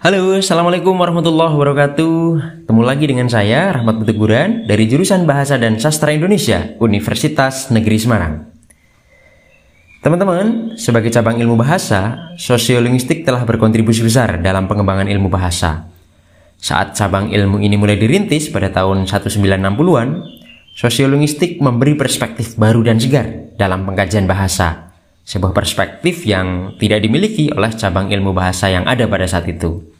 Halo, Assalamualaikum warahmatullahi wabarakatuh. Ketemu lagi dengan saya, Rahmat Beteguran, dari jurusan Bahasa dan Sastra Indonesia, Universitas Negeri Semarang. Teman-teman, sebagai cabang ilmu bahasa, sosiolinguistik telah berkontribusi besar dalam pengembangan ilmu bahasa. Saat cabang ilmu ini mulai dirintis pada tahun 1960-an, sosiolinguistik memberi perspektif baru dan segar dalam pengkajian bahasa. Sebuah perspektif yang tidak dimiliki oleh cabang ilmu bahasa yang ada pada saat itu.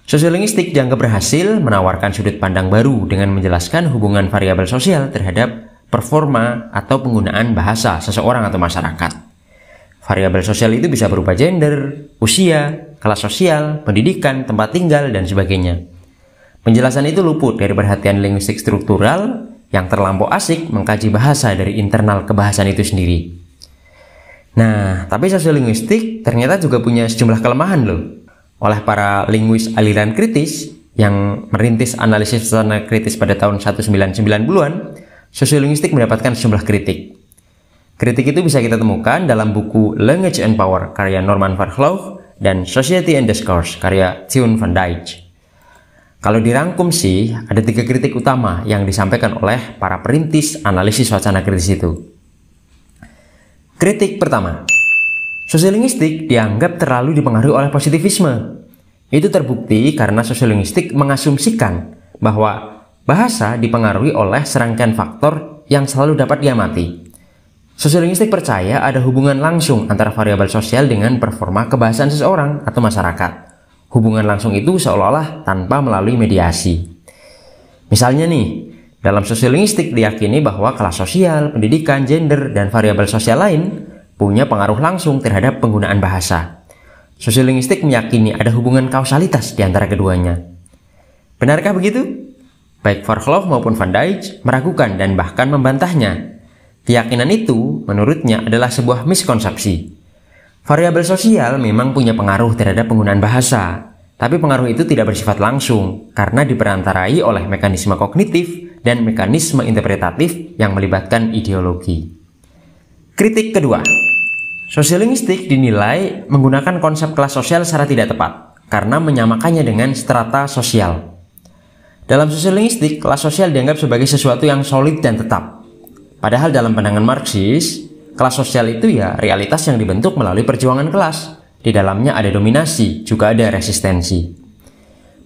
Sosiolinguistik dianggap berhasil menawarkan sudut pandang baru dengan menjelaskan hubungan variabel sosial terhadap performa atau penggunaan bahasa seseorang atau masyarakat. Variabel sosial itu bisa berupa gender, usia, kelas sosial, pendidikan, tempat tinggal, dan sebagainya. Penjelasan itu luput dari perhatian linguistik struktural yang terlampau asik mengkaji bahasa dari internal kebahasaan itu sendiri. Nah, tapi sosiolinguistik ternyata juga punya sejumlah kelemahan loh. Oleh para linguis aliran kritis yang merintis analisis secara kritis pada tahun 1990-an, sosiolinguistik mendapatkan sejumlah kritik. Kritik itu bisa kita temukan dalam buku Language and Power karya Norman Fairclough dan Society and Discourse karya Theuns van Dijk. Kalau dirangkum sih, ada 3 kritik utama yang disampaikan oleh para perintis analisis wacana kritis itu. Kritik pertama, sosiolinguistik dianggap terlalu dipengaruhi oleh positivisme. Itu terbukti karena sosiolinguistik mengasumsikan bahwa bahasa dipengaruhi oleh serangkaian faktor yang selalu dapat diamati. Sosiolinguistik percaya ada hubungan langsung antara variabel sosial dengan performa kebahasaan seseorang atau masyarakat. Hubungan langsung itu seolah-olah tanpa melalui mediasi. Misalnya nih, dalam sosiolinguistik diyakini bahwa kelas sosial, pendidikan, gender, dan variabel sosial lain punya pengaruh langsung terhadap penggunaan bahasa. Sosiolinguistik meyakini ada hubungan kausalitas di antara keduanya. Benarkah begitu? Baik Fairclough maupun Van Dijk meragukan dan bahkan membantahnya. Keyakinan itu menurutnya adalah sebuah miskonsepsi. Variabel sosial memang punya pengaruh terhadap penggunaan bahasa, tapi pengaruh itu tidak bersifat langsung karena diperantarai oleh mekanisme kognitif dan mekanisme interpretatif yang melibatkan ideologi. Kritik kedua, sosiolinguistik dinilai menggunakan konsep kelas sosial secara tidak tepat karena menyamakannya dengan strata sosial. Dalam sosiolinguistik, kelas sosial dianggap sebagai sesuatu yang solid dan tetap. Padahal dalam pandangan Marxis, kelas sosial itu ya realitas yang dibentuk melalui perjuangan kelas. Di dalamnya ada dominasi, juga ada resistensi.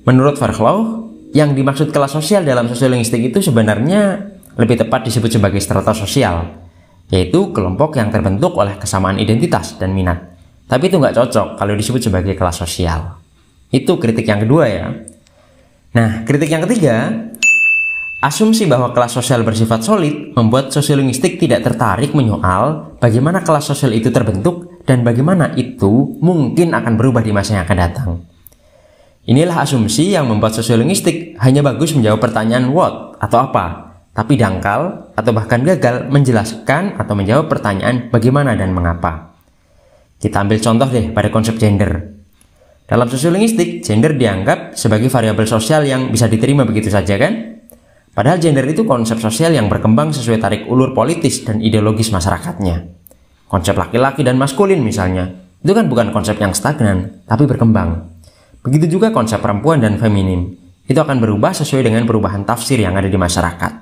Menurut Fairclough, yang dimaksud kelas sosial dalam sosiolinguistik itu sebenarnya lebih tepat disebut sebagai strata sosial, yaitu kelompok yang terbentuk oleh kesamaan identitas dan minat. Tapi itu nggak cocok kalau disebut sebagai kelas sosial. Itu kritik yang kedua ya. Nah, kritik yang ketiga, asumsi bahwa kelas sosial bersifat solid membuat sosiolinguistik tidak tertarik menyoal bagaimana kelas sosial itu terbentuk dan bagaimana itu mungkin akan berubah di masa yang akan datang. Inilah asumsi yang membuat sosiolinguistik hanya bagus menjawab pertanyaan what atau apa, tapi dangkal atau bahkan gagal menjelaskan atau menjawab pertanyaan bagaimana dan mengapa. Kita ambil contoh deh pada konsep gender. Dalam sosiolinguistik, gender dianggap sebagai variabel sosial yang bisa diterima begitu saja kan? Padahal gender itu konsep sosial yang berkembang sesuai tarik ulur politis dan ideologis masyarakatnya. Konsep laki-laki dan maskulin misalnya, itu kan bukan konsep yang stagnan, tapi berkembang. Begitu juga konsep perempuan dan feminin, itu akan berubah sesuai dengan perubahan tafsir yang ada di masyarakat.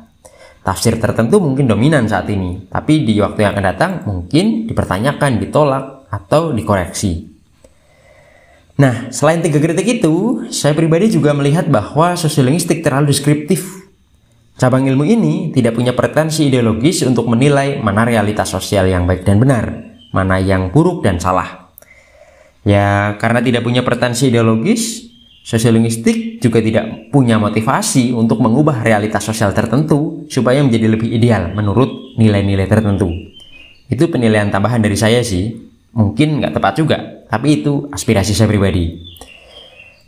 Tafsir tertentu mungkin dominan saat ini, tapi di waktu yang akan datang mungkin dipertanyakan, ditolak, atau dikoreksi. Nah, selain 3 kritik itu, saya pribadi juga melihat bahwa sosiolinguistik terlalu deskriptif. Cabang ilmu ini tidak punya pretensi ideologis untuk menilai mana realitas sosial yang baik dan benar, mana yang buruk dan salah. Ya, karena tidak punya pretensi ideologis, sosiolinguistik juga tidak punya motivasi untuk mengubah realitas sosial tertentu supaya menjadi lebih ideal menurut nilai-nilai tertentu. Itu penilaian tambahan dari saya sih. Mungkin nggak tepat juga, tapi itu aspirasi saya pribadi.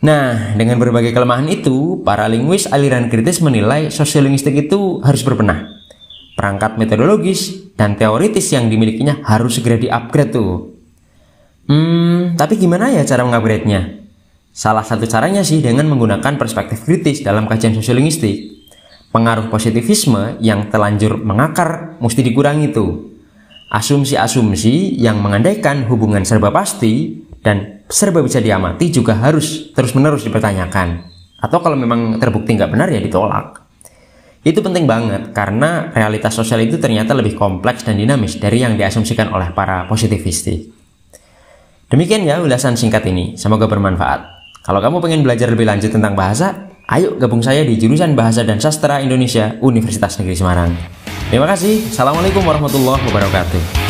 Nah, dengan berbagai kelemahan itu, para linguis aliran kritis menilai sosiolinguistik itu harus berbenah. Perangkat metodologis dan teoritis yang dimilikinya harus segera di-upgrade tuh. Tapi gimana ya cara mengupgrade-nya? Salah satu caranya sih dengan menggunakan perspektif kritis dalam kajian sosiolinguistik. Pengaruh positivisme yang terlanjur mengakar mesti dikurangi tuh. Asumsi-asumsi yang mengandaikan hubungan serba pasti dan serba bisa diamati juga harus terus-menerus dipertanyakan. Atau kalau memang terbukti nggak benar ya ditolak. Itu penting banget karena realitas sosial itu ternyata lebih kompleks dan dinamis dari yang diasumsikan oleh para positivistik. Demikian ya ulasan singkat ini, semoga bermanfaat. Kalau kamu pengen belajar lebih lanjut tentang bahasa, ayo gabung saya di jurusan Bahasa dan Sastra Indonesia Universitas Negeri Semarang. Terima kasih. Assalamualaikum warahmatullahi wabarakatuh.